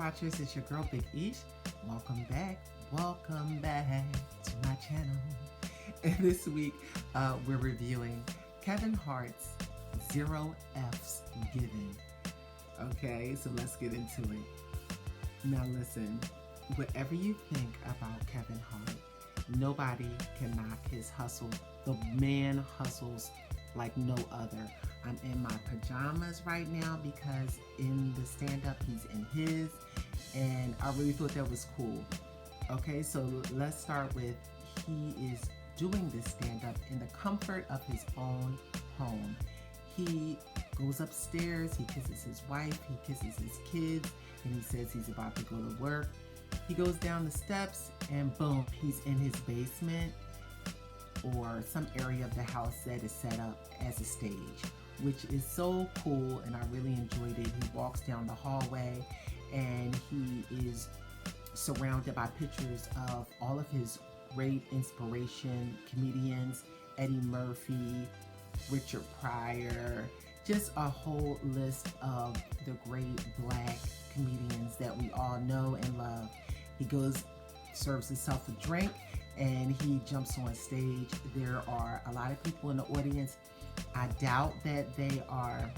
watchers, it's your girl Big Ish. Welcome back to my channel. And this week we're reviewing Kevin Hart's Zero F's Given. Okay, so let's get into it. Now listen, whatever you think about Kevin Hart, nobody can knock his hustle. The man hustles like no other. I'm in my pajamas right now because in the stand-up he's in his, and I really thought that was cool. Okay, so let's start with he is doing this stand-up in the comfort of his own home. He goes upstairs, he kisses his wife, he kisses his kids, and he says he's about to go to work. He goes down the steps and boom, he's in his basement or some area of the house that is set up as a stage, which is so cool, and I really enjoyed it. He walks down the hallway and he is surrounded by pictures of all of his great inspiration comedians, Eddie Murphy, Richard Pryor, just a whole list of the great black comedians that we all know and love. He goes, serves himself a drink, and he jumps on stage. There are a lot of people in the audience. I doubt that they are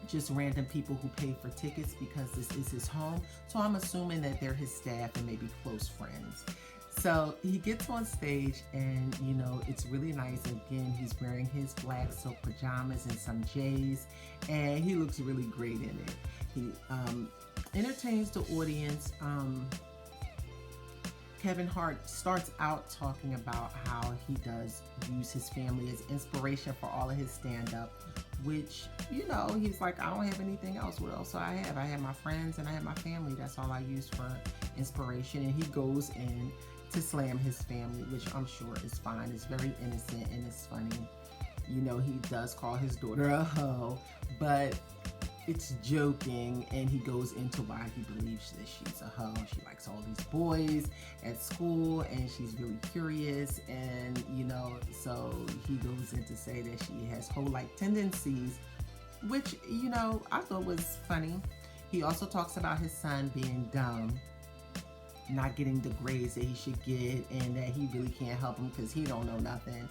just random people who pay for tickets because this is his home. So I'm assuming that they're his staff and maybe close friends. So he gets on stage and, you know, it's really nice. Again, he's wearing his black silk pajamas and some J's, and he looks really great in it. He entertains the audience. Kevin Hart starts out talking about how he does use his family as inspiration for all of his stand-up, which, you know, he's like, I don't have anything else. What else do I have? I have my friends and I have my family. That's all I use for inspiration. And he goes in to slam his family, which I'm sure is fine. It's very innocent and it's funny. You know, he does call his daughter a hoe, but it's joking, and he goes into why he believes that she's a hoe. She likes all these boys at school and she's really curious, and you know, so he goes in to say that she has hoe-like tendencies, which, you know, I thought was funny. He also talks about his son being dumb, not getting the grades that he should get, and that he really can't help him because he don't know nothing.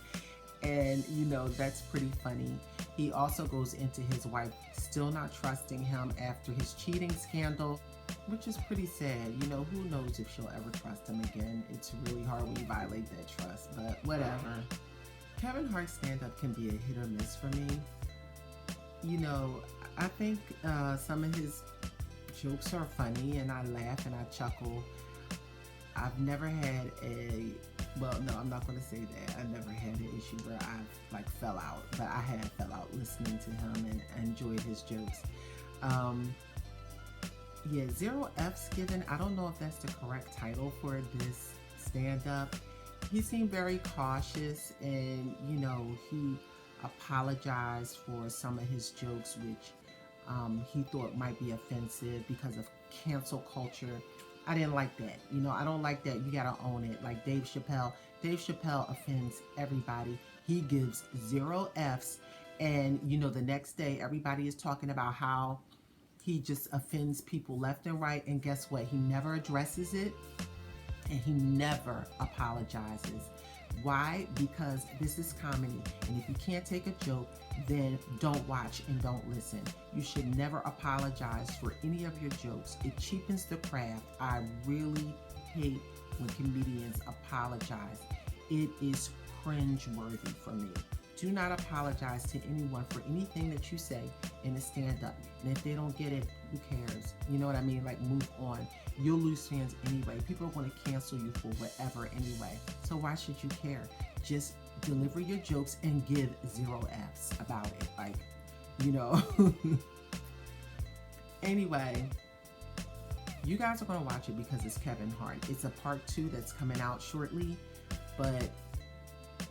And you know, that's pretty funny. He also goes into his wife still not trusting him after his cheating scandal, which is pretty sad. You know, who knows if she'll ever trust him again. It's really hard when you violate that trust, but whatever. Kevin Hart's stand-up can be a hit or miss for me. You know, I think some of his jokes are funny and I laugh and I chuckle. I've never had well, no, I'm not going to say that. I never had an issue where I like fell out, but I had fell out listening to him and enjoyed his jokes. Yeah, Zero F's Given. I don't know if that's the correct title for this stand-up. He seemed very cautious, and you know, he apologized for some of his jokes, which he thought might be offensive because of cancel culture. I didn't like that. You know, I don't like that. You gotta own it. Like Dave Chappelle. Dave Chappelle offends everybody. He gives 0 F's, and you know, the next day everybody is talking about how he just offends people left and right, and guess what? He never addresses it, and he never apologizes. Why? Because this is comedy, and if you can't take a joke, then don't watch and don't listen. You should never apologize for any of your jokes. It cheapens the craft. I really hate when comedians apologize. It is cringe-worthy for me. Do not apologize to anyone for anything that you say in a stand-up. And if they don't get it, who cares? You know what I mean? Like, move on. You'll lose fans anyway. People are going to cancel you for whatever anyway. So why should you care? Just deliver your jokes and give 0 F's about it. Like, you know. Anyway, you guys are going to watch it because it's Kevin Hart. It's a part 2 that's coming out shortly. But,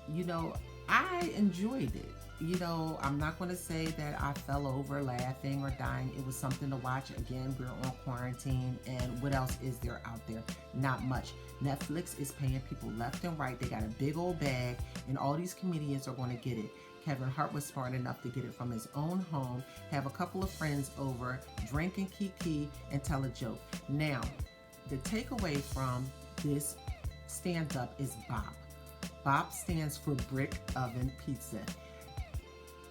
you know, I enjoyed it. You know, I'm not going to say that I fell over laughing or dying. It was something to watch. Again, we're on quarantine, and what else is there out there? Not much. Netflix is paying people left and right. They got a big old bag, and all these comedians are going to get it. Kevin Hart was smart enough to get it from his own home, have a couple of friends over, drink and kiki, and tell a joke. Now, the takeaway from this stand-up is BOP. BOP stands for Brick Oven Pizza.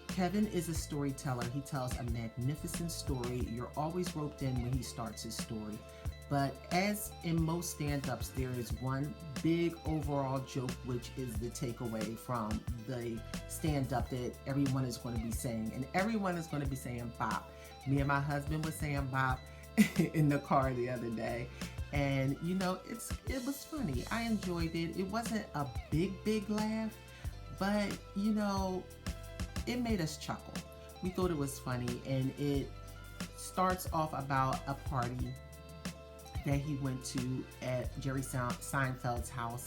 Kevin is a storyteller. He tells a magnificent story. You're always roped in when he starts his story. But as in most stand-ups, there is one big overall joke, which is the takeaway from the stand-up that everyone is going to be saying. And everyone is going to be saying bop. Me and my husband was saying bop in the car the other day. And, you know, it was funny. I enjoyed it. It wasn't a big laugh, but, you know, it made us chuckle. We thought it was funny, and it starts off about a party that he went to at Jerry Seinfeld's house,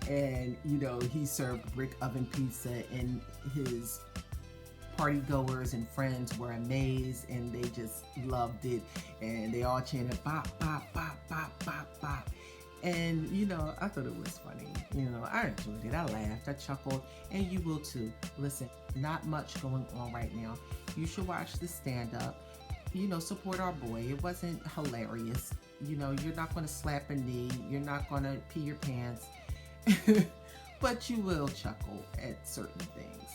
and you know, he served brick oven pizza, and his party goers and friends were amazed, and they just loved it, and they all chanted bop bop bop bop bop bop. And you know, I thought it was funny. You know, I enjoyed it. I laughed, I chuckled, and you will too. Listen, not much going on right now. You should watch the stand-up. You know, support our boy. It wasn't hilarious. You know, you're not going to slap a knee. You're not going to pee your pants. But you will chuckle at certain things.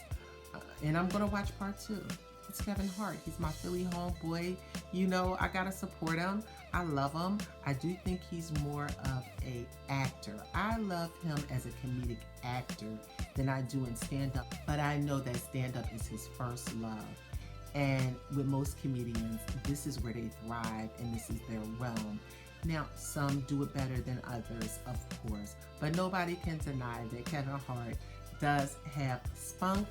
And I'm going to watch part 2. It's Kevin Hart. He's my Philly homeboy. You know, I got to support him. I love him. I do think he's more of a actor. I love him as a comedic actor than I do in stand-up. But I know that stand-up is his first love. And with most comedians, this is where they thrive and this is their realm. Now, some do it better than others, of course, but nobody can deny that Kevin Hart does have spunk.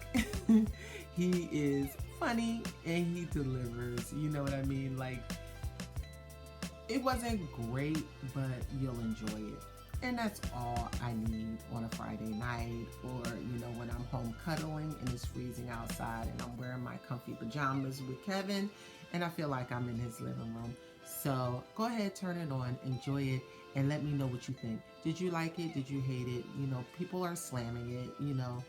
He is funny and he delivers, you know what I mean? Like, it wasn't great, but you'll enjoy it. And that's all I need on a Friday night, or, you know, when I'm home cuddling and it's freezing outside and I'm wearing my comfy pajamas with Kevin and I feel like I'm in his living room. So go ahead, turn it on, enjoy it, and let me know what you think. Did you like it? Did you hate it? You know, people are slamming it, you know.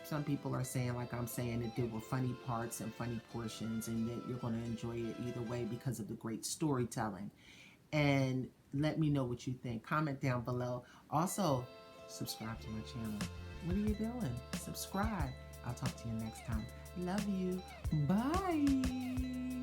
Some people are saying, like I'm saying, that there were funny parts and funny portions and that you're going to enjoy it either way because of the great storytelling. And let me know what you think. Comment down below. Also, subscribe to my channel. What are you doing? Subscribe. I'll talk to you next time. Love you. Bye.